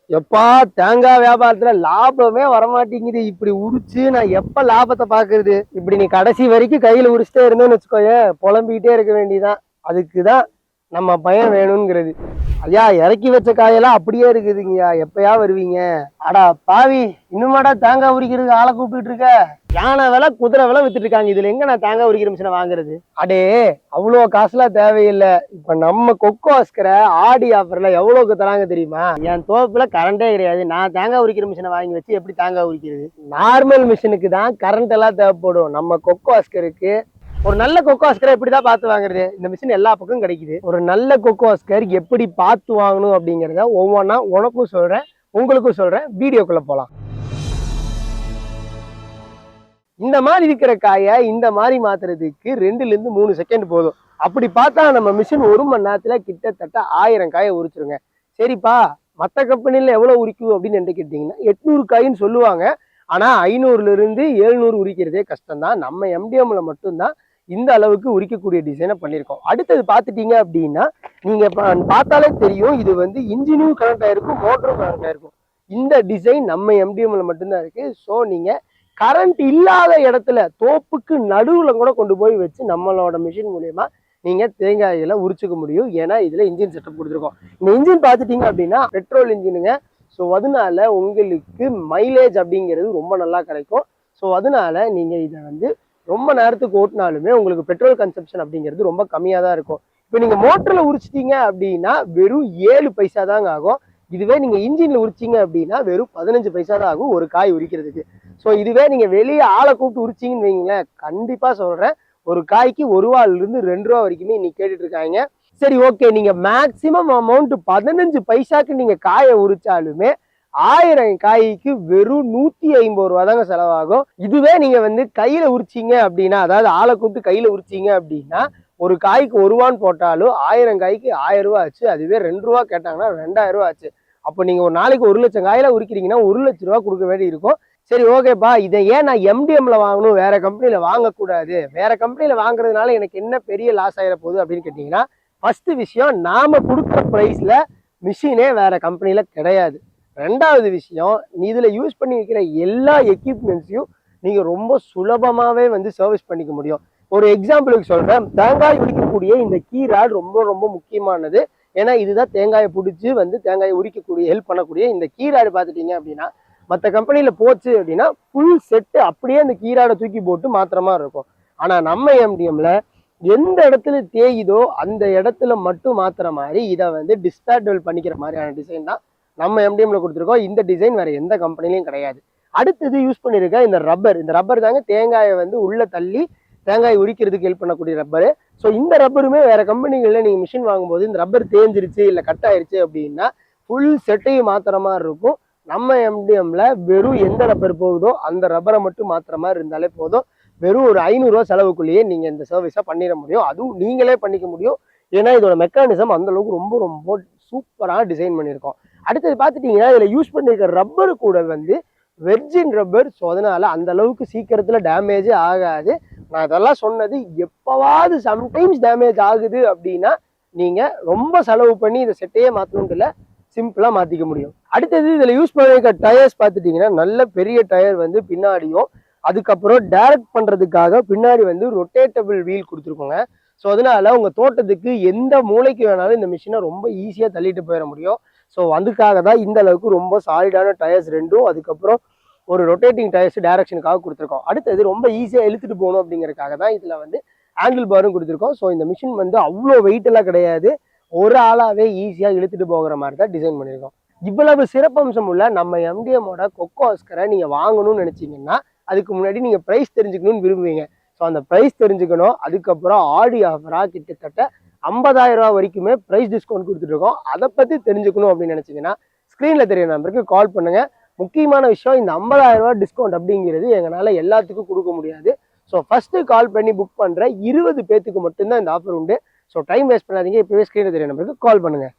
எப்பா தேங்காய் வியாபாரத்துல லாபமே வரமாட்டேங்குது. இப்படி உரிச்சு நான் எப்ப லாபத்தை பாக்குறது? இப்படி நீ கடைசி வரைக்கும் கையில உரிச்சுட்டே இருந்தேன்னு வச்சுக்கோயே, புலம்பிக்கிட்டே இருக்க வேண்டியதான். அதுக்குதான் நம்ம பையன் வேணுங்கிறது. ஐயா, இறக்கி வச்ச காயெல்லாம் அப்படியே இருக்குதுங்கய்யா, எப்பயா வருவீங்க? அடா பாவி, இன்னுமாடா தேங்காய் உரிக்கிறதுக்கு ஆளை கூப்பிட்டு இருக்க? யானை விலை குதிரை விலை வித்துட்டு இருக்காங்க, இதுல எங்க நான் தேங்காய் உரிக்கிற மிஷினை வாங்குறது? அடே, அவ்வளோ காசுலாம் தேவையில்லை. இப்ப நம்ம கொக்கோ ஆஸ்கரை ஆடி ஆஃபர்ல எவ்வளவுக்கு தராங்க தெரியுமா? என் தோப்புல கரண்டே கிடையாது, நான் தேங்காய் உரிக்கிற மிஷினை வாங்கி வச்சு எப்படி தேங்காய் உரிக்கிறது? நார்மல் மிஷினுக்கு தான் கரண்ட் எல்லாம் தேவைப்படும். நம்ம கொக்கோ ஆஸ்கருக்கு ஒரு நல்ல கொக்கோ ஆஸ்கரை எப்படிதான் பார்த்து வாங்குறது? இந்த மிஷின் எல்லா பக்கம் கிடைக்குது. ஒரு நல்ல கொக்கோ ஆஸ்கர் எப்படி பார்த்து வாங்கணும் அப்படிங்கிறத ஒவ்வொன்றா உனக்கும் சொல்றேன், உங்களுக்கும் சொல்றேன். வீடியோக்குள்ள போலாம். இந்த மாதிரி இருக்கிற காயை இந்த மாதிரி மாத்துறதுக்கு 2ல இருந்து 3 செகண்ட் போதும். அப்படி பார்த்தா நம்ம மிஷின் 1 மணி நேரத்துல கிட்டத்தட்ட 1000 காயை உரிச்சிருங்க. சரிப்பா, மற்ற கம்பெனில எவ்வளவு உரிக்கும் அப்படின்னு என்ன கேட்டீங்கன்னா 800 காயின்னு சொல்லுவாங்க. ஆனா 500ல இருந்து 700 உரிக்கிறதே கஷ்டம் தான். நம்ம எம்டிஎம்ல மட்டும்தான் இந்த அளவுக்கு உரிக்கக்கூடிய டிசைனை பண்ணியிருக்கோம். அடுத்தது பார்த்துட்டீங்க அப்படின்னா நீங்க பார்த்தாலே தெரியும், இது வந்து இன்ஜினும் கனெக்ட் ஆயிருக்கும், மோட்டரும் கனெக்ட் ஆயிருக்கும். இந்த டிசைன் நம்ம எம்டிஎம்ல மட்டும்தான் இருக்கு. ஸோ நீங்க கரண்ட் இல்லாத இடத்துல தோப்புக்கு நடுவுல கூட கொண்டு போய் வச்சு நம்மளோட மிஷின் மூலியமா நீங்க தேங்காய்களை உரிச்சுக்க முடியும். ஏன்னா இதுல இன்ஜின் செட்டப் கொடுத்துருக்கோம். இந்த இன்ஜின் பார்த்துட்டீங்க அப்படின்னா பெட்ரோல் இன்ஜினுங்க. ஸோ அதனால உங்களுக்கு மைலேஜ் அப்படிங்கிறது ரொம்ப நல்லா கிடைக்கும். ஸோ அதனால நீங்க இதை வந்து ரொம்ப நேரத்துக்கு ஓட்டினாலுமே உங்களுக்கு பெட்ரோல் கன்சப்ஷன் அப்படிங்கிறது ரொம்ப கம்மியாக தான் இருக்கும். இப்போ நீங்கள் மோட்டரில் உரிச்சிட்டீங்க அப்படின்னா வெறும் 7 பைசா தாங்க ஆகும். இதுவே நீங்கள் இன்ஜினில் உரிச்சிங்க அப்படின்னா வெறும் 15 பைசா தான் ஆகும் ஒரு காய் உரிக்கிறதுக்கு. ஸோ இதுவே நீங்கள் வெளியே ஆளை கூப்பிட்டு உரிச்சிங்கன்னு வைங்களேன், கண்டிப்பாக சொல்கிறேன், ஒரு காய்க்கு 1 ரூபாயிலிருந்து 2 ரூபா வரைக்குமே இன்னைக்கு கேட்டுட்டு இருக்காங்க. சரி, ஓகே, நீங்கள் மேக்சிமம் அமௌண்ட் 15 பைசாக்கு நீங்கள் காயை உரிச்சாலுமே 1000 காய்க்கு வெறும் 150 ரூபா தாங்க செலவாகும். இதுவே நீங்க வந்து கையில உரிச்சிங்க அப்படின்னா, அதாவது ஆளை கூப்பிட்டு கையில உரிச்சிங்க அப்படின்னா ஒரு காய்க்கு 1 ரூபான்னு போட்டாலும் 1000 காய்க்கு 1000 ரூபா ஆச்சு. அதுவே 2 ரூபா கேட்டாங்கன்னா 2000 ரூபா ஆச்சு. அப்போ நீங்க ஒரு நாளைக்கு 1 லட்சம் காயில உரிக்கிறீங்கன்னா 1 லட்சம் ரூபா கொடுக்க வேண்டி இருக்கும். சரி, ஓகேப்பா, இதை ஏன் நான் எம்டிஎம்ல வாங்கணும், வேற கம்பெனில வாங்கக்கூடாது, வேற கம்பெனில வாங்குறதுனால எனக்கு என்ன பெரிய லாஸ் ஆயிட போகுது அப்படின்னு கேட்டீங்கன்னா, ஃபர்ஸ்ட் விஷயம், நாம கொடுக்குற பிரைஸ்ல மிஷினே வேற கம்பெனில கிடையாது. 2வது விஷயம், நீ இதுல யூஸ் பண்ணி வைக்கிற எல்லா எக்யூப்மெண்ட்ஸையும் நீங்க ரொம்ப சுலபமாவே வந்து சர்வீஸ் பண்ணிக்க முடியும். ஒரு எக்ஸாம்பிளுக்கு சொல்றேன், தேங்காய் உரிக்கக்கூடிய இந்த கீ ராட் ரொம்ப ரொம்ப முக்கியமானது. ஏன்னா இதுதான் தேங்காயை பிடிச்சி வந்து தேங்காயை உரிக்கக்கூடிய ஹெல்ப் பண்ணக்கூடிய இந்த கீ ராடு. பார்த்துட்டீங்க அப்படின்னா மற்ற கம்பெனில போச்சு அப்படின்னா ஃபுல் செட்டு அப்படியே அந்த கீ ராடை தூக்கி போட்டு மாத்திர மாதிரி இருக்கும். ஆனா நம்ம எம்டிஎம்ல எந்த இடத்துல தேயுதோ அந்த இடத்துல மட்டும் மாத்திர மாதிரி இதை வந்து டிஸ்பேட்டபிள் பண்ணிக்கிற மாதிரியான டிசைன் தான் நம்ம எம்டிஎம்ல கொடுத்துருக்கோம். இந்த டிசைன் வேற எந்த கம்பெனிலையும் கிடையாது. அடுத்தது யூஸ் பண்ணிருக்க இந்த ரப்பர். இந்த ரப்பர் தாங்க தேங்காயை வந்து உள்ள தள்ளி தேங்காய் உரிக்கிறதுக்கு ஹெல்ப் பண்ணக்கூடிய ரப்பரு. ஸோ இந்த ரப்பருமே வேற கம்பெனிகளில் நீங்கள் மிஷின் வாங்கும்போது இந்த ரப்பர் தேஞ்சிருச்சு இல்லை கட் ஆயிருச்சு அப்படின்னா ஃபுல் செட்டையும் மாத்திர மாதிரி இருக்கும். நம்ம எம்டிஎம்ல வெறும் எந்த ரப்பர் போகுதோ அந்த ரப்பரை மட்டும் மாத்திர மாதிரி இருந்தாலே போதும். வெறும் ஒரு 500 ரூபா செலவுக்குள்ளேயே நீங்க இந்த சர்வீஸை பண்ணிட முடியும். அதுவும் நீங்களே பண்ணிக்க முடியும். ஏன்னா இதோட மெக்கானிசம் அந்த அளவுக்கு ரொம்ப ரொம்ப சூப்பராக டிசைன் பண்ணியிருக்கோம். அடுத்தது பார்த்துட்டீங்கன்னா இதில் யூஸ் பண்ணியிருக்கிற ரப்பரு கூட வந்து வெர்ஜின் ரப்பர். ஸோ அதனால அந்த அளவுக்கு சீக்கிரத்தில் டேமேஜே ஆகாது. நான் இதெல்லாம் சொன்னது எப்பவாவது சம்டைம்ஸ் டேமேஜ் ஆகுது அப்படின்னா நீங்கள் ரொம்ப செலவு பண்ணி இதை செட்டையே மாற்றணுன்ட்டு இல்லை, சிம்பிளாக மாற்றிக்க முடியும். அடுத்தது இதில் யூஸ் பண்ணியிருக்க டயர்ஸ் பார்த்துட்டிங்கன்னா நல்ல பெரிய டயர் வந்து பின்னாடியும், அதுக்கப்புறம் டைரக்ட் பண்ணுறதுக்காக பின்னாடி வந்து ரொட்டேட்டபிள் வீல் கொடுத்துருக்கோங்க. ஸோ அதனால உங்கள் தோட்டத்துக்கு எந்த மூளைக்கு வேணாலும் இந்த மிஷினை ரொம்ப ஈஸியாக தள்ளிட்டு போயிட முடியும். ஸோ அதுக்காக தான் இந்த அளவுக்கு ரொம்ப சாலிடான டயர்ஸ் 2ம், அதுக்கப்புறம் ஒரு ரொட்டேட்டிங் டயர்ஸ் டைரக்ஷனுக்காக கொடுத்துருக்கோம். அடுத்தது ரொம்ப ஈஸியாக இழுத்துட்டு போகணும் அப்படிங்கிறதுக்காக தான் இதில் வந்து ஹேண்டில் பாரும் கொடுத்துருக்கோம். ஸோ இந்த மிஷின் வந்து அவ்வளோ வெயிட் எல்லாம் கிடையாது, ஒரு ஆளாவே ஈஸியாக இழுத்துட்டு போகிற மாதிரி தான் டிசைன் பண்ணியிருக்கோம். இவ்வளவு சிறப்பம்சம் உள்ள நம்ம எம்டிஎம்மோட கொக்கோ ஆஸ்கரை நீங்கள் வாங்கணும்னு நினச்சிங்கன்னா அதுக்கு முன்னாடி நீங்கள் ப்ரைஸ் தெரிஞ்சுக்கணும்னு விரும்புவீங்க. ஸோ அந்த ப்ரைஸ் தெரிஞ்சுக்கணும். அதுக்கப்புறம் ஆடி ஆஃபராக கிட்டத்தட்ட 50,000 ரூபா வரைக்குமே ப்ரைஸ் டிஸ்கவுண்ட் கொடுத்துட்ருக்கோம். அதை பற்றி தெரிஞ்சுக்கணும் அப்படின்னு நினச்சிங்கன்னா ஸ்க்ரீனில் தெரிய நம்பருக்கு கால் பண்ணுங்கள். முக்கியமான விஷயம், இந்த 50,000 ரூபா டிஸ்கவுண்ட் அப்படிங்கிறது எங்களால் எல்லாத்துக்கும் கொடுக்க முடியாது. ஸோ ஃபஸ்ட்டு கால் பண்ணி புக் பண்ணுற 20 பேத்துக்கு மட்டும்தான் இந்த ஆஃபர் உண்டு. ஸோ டைம் வேஸ்ட் பண்ணாதீங்க, இப்போவே ஸ்க்ரீனில் தெரிய நம்பருக்கு கால் பண்ணுங்கள்.